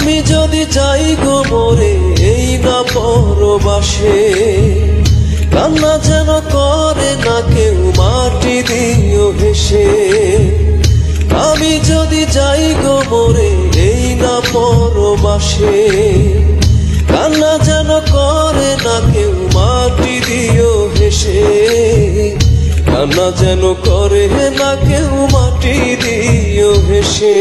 আমি যদি যাই গো মরে এই না পরবাসে, কান্না যেন করে না কেউ মাটি দিও হেসে। আমি যদি যাই গো মরে এই না পরবাসে, কান্না যেন করে না কেউ মাটি দিও হেসে। কান্না যেন করে না কেউ মাটি দিও হেসে।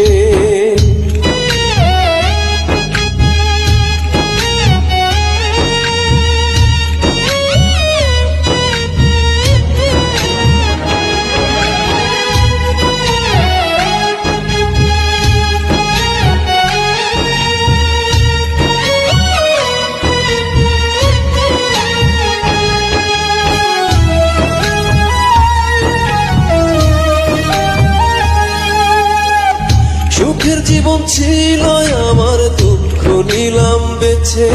সুখের জীবন ছিল আমার, দুঃখ নিলাম বেছে।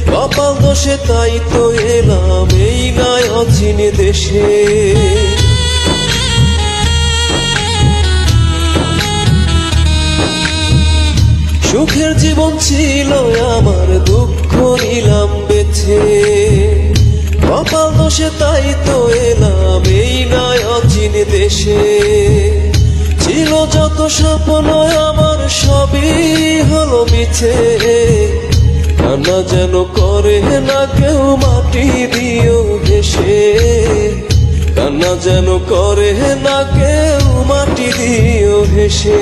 কপাল দোষে তাই তো এলাম এই নাই অচিন দেশে। সুখের জীবন ছিল আমার, দুঃখ নিলাম বেছে। কপাল দোষে তাই তো এলাম এই নাই অচিন দেশে। ছিল যত স্বপ্ন আমার সবই হলো মিছে। কান্না যেন করে না কেউ মাটি দিও হেসে। কান্না যেন করে না কেউ মাটি দিও হেসে।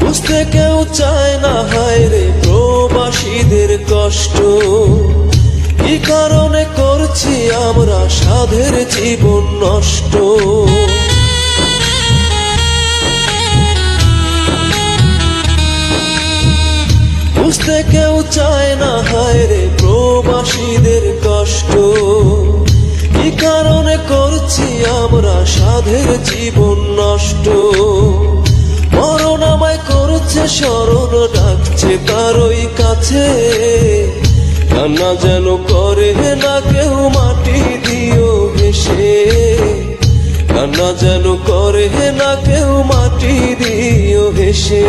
বুঝতে কেউ চায় না হায় রে প্রবাসীদের কষ্ট। কি কারণে করছি আমরা সাধের জীবন নষ্ট। বুঝতে কেউ চায় না হায় রে প্রবাসীদের কষ্ট। কি কারণে করছি আমরা সাধের জীবন নষ্ট। মরণ আমায় করছে স্মরণ, ডাকছে তারই কাছে। কান্না যেন করে না কেউ মাটি দিও হেসে। কান্না যেন করে না কেউ মাটি দিও হেসে।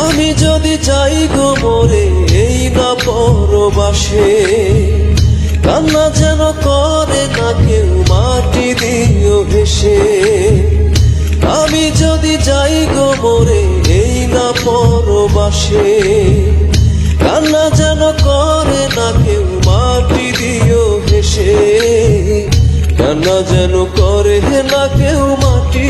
আমি যদি যাই গো মরে এই না পরবাসে, কান্না যেন করে না কেউ মাটি দিও হেসে। আমি যদি যাই গো মরে এই না পরবাসে, কান্না যেন করে না কেউ মাটি দিও হেসে। কান্না যেন করে না কেউ মাটি